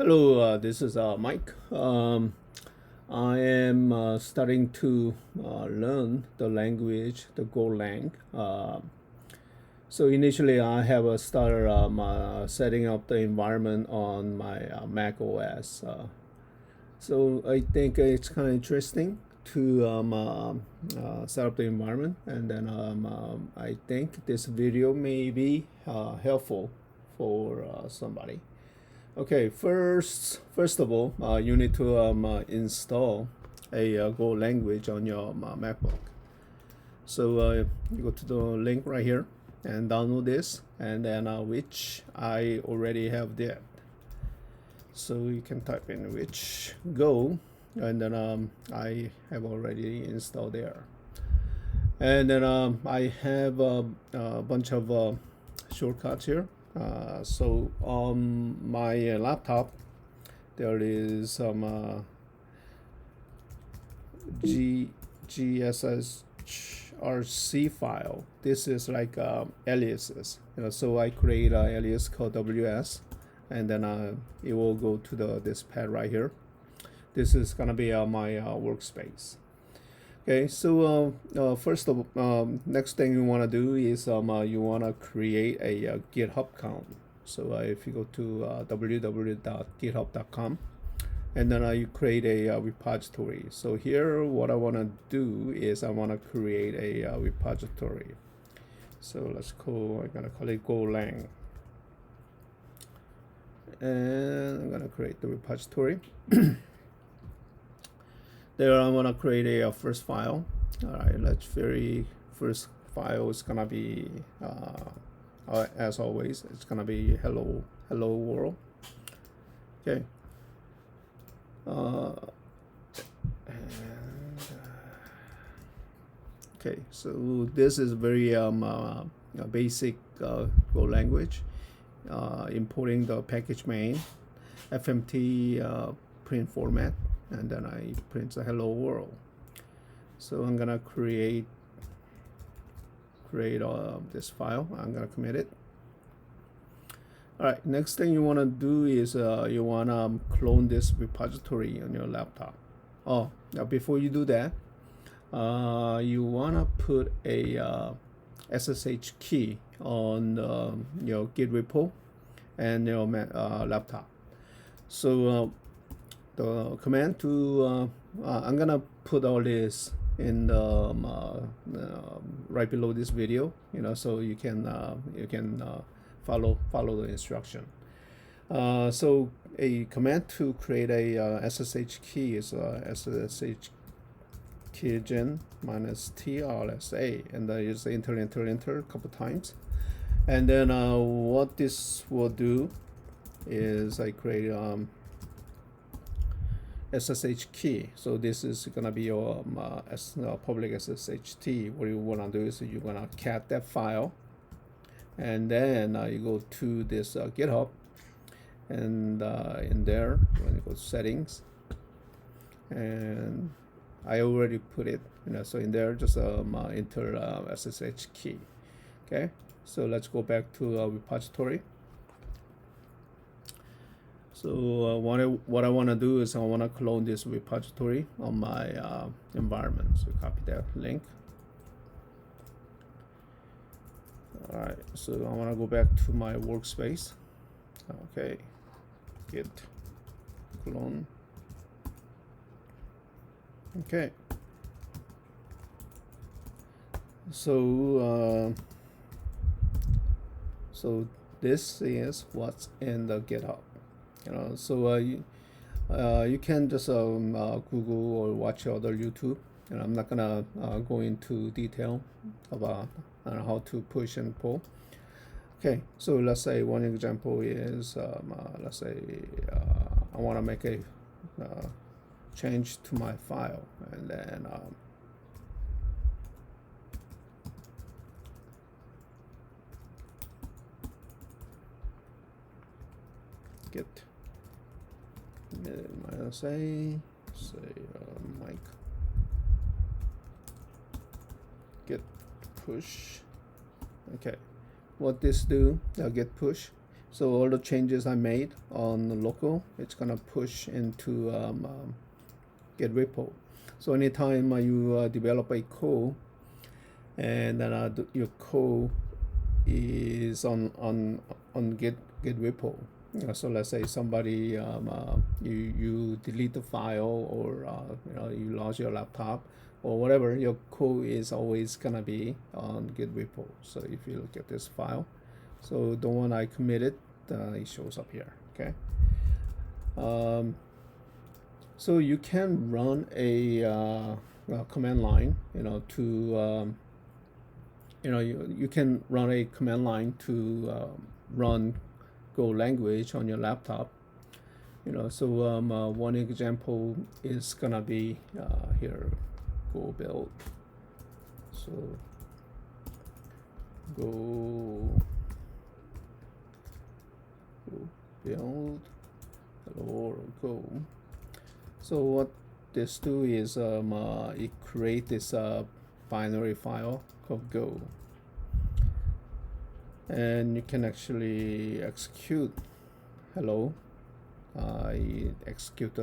Hello, this is Mike. I am starting to learn the language, the Golang. So initially, I have started setting up the environment on my Mac OS. So I think it's kind of interesting to set up the environment, and then I think this video may be helpful for somebody. Okay, first of all, you need to install a Go language on your MacBook. So you go to the link right here and download this, and then which I already have there. So you can type in which Go, and then I have already installed there. And then I have a bunch of shortcuts here. So on my laptop, there is some zshrc file. This is like aliases. So I create an alias called ws, and then it will go to this pad right here. This is gonna be my workspace. Okay, so first of next thing you want to do is you want to create a GitHub account. So if you go to www.github.com, and then you create a repository. So here, what I want to do is I want to create a repository. So I'm gonna call it Golang, and I'm gonna create the repository. There I'm gonna create a first file. All right, let's very first file is gonna be as always, it's gonna be hello world. Okay. Okay, so this is very basic Go language. Importing the package main, fmt.Printf format, and then I print the hello world. So I'm gonna create this file. I'm gonna commit it. All right, next thing you want to do is you want to clone this repository on your laptop. Oh, now before you do that, you want to put a SSH key on your Git repo and your laptop. So the command to I'm gonna put all this in the right below this video, so you can follow the instruction. So a command to create a SSH key is ssh-keygen -trsa, and I use enter a couple times, and then what this will do is I create SSH key. So this is gonna be your public SSH. What you wanna do is you're gonna cat that file, and then you go to this GitHub, and in there when you go to settings, and I already put it, so in there just enter SSH key. Okay, so let's go back to repository. So what I want to do is I want to clone this repository on my environment. So copy that link. All right, so I want to go back to my workspace. Okay, git clone. Okay. So so this is what's in the GitHub. So you can just Google or watch other YouTube, and I'm not gonna go into detail about how to push and pull. Okay, so let's say one example is let's say I want to make a change to my file, and then git -a say Mike git push. Okay, what this do, git push, So all the changes I made on the local, it's gonna push into Git repo. So anytime you develop a code, and then your code is on Git repo. So let's say somebody you delete the file, or you lost your laptop or whatever, your code is always gonna be on Git repo. So if you look at this file, so the one I committed, it shows up here. Okay. So you can run a command line, to you can run a command line to run Go language on your laptop. So one example is gonna be here, Go build. So go build hello.go. So what this do is it create this binary file called Go, and you can actually execute hello. It execute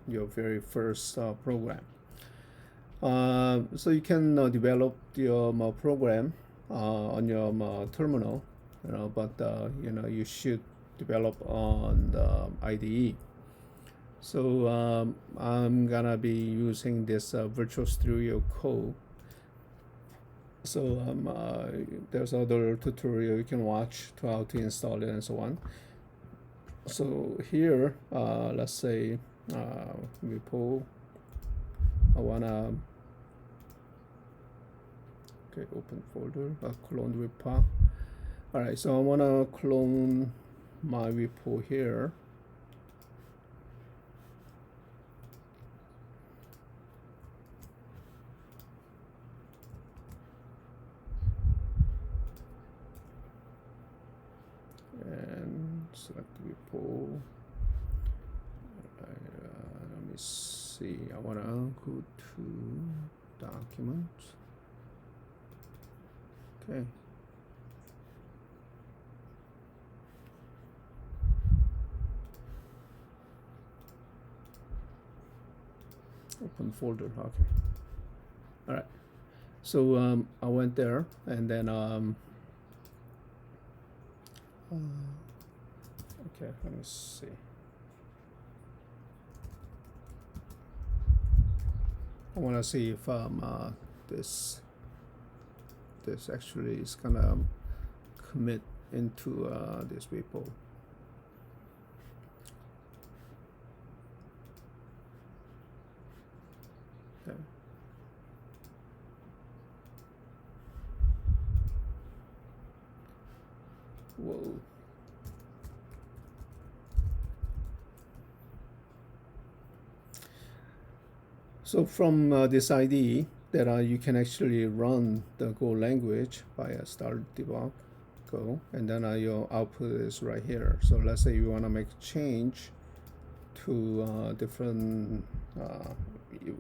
your very first program. So you can develop your program on your terminal, but you should develop on the IDE. So I'm gonna be using this Virtual Studio Code. So there's other tutorial you can watch to how to install it and so on. So here, let's say repo, I wanna open folder, clone repo. All right, so I wanna clone my repo here. And select repo. Let me see. I wanna go to documents. Okay. Open folder. Okay. All right. So I went there, and then okay, let me see. I want to see if this actually is gonna commit into this repo. Okay. Whoa. So from this IDE, that you can actually run the Go language via start debug Go, and then your output is right here. So let's say you want to make a change to different,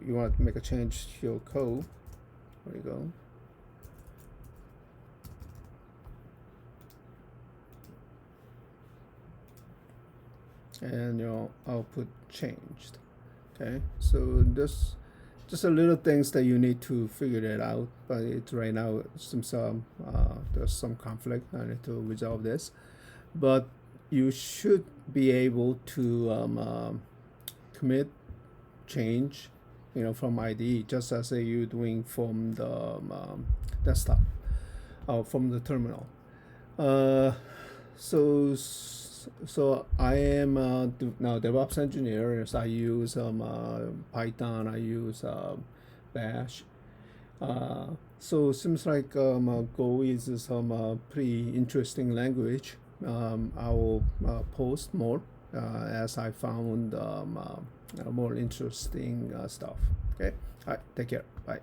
you want to make a change to your code. There you go. And your output changed. Okay, so this just a little things that you need to figure it out, but it's right now there's some conflict. I need to resolve this, but you should be able to commit change, from IDE, just as you're doing from the desktop, from the terminal. So I am now DevOps engineer. So I use Python. I use Bash. So it seems like Go is some pretty interesting language. I will post more as I found more interesting stuff. Okay. All right. Take care. Bye.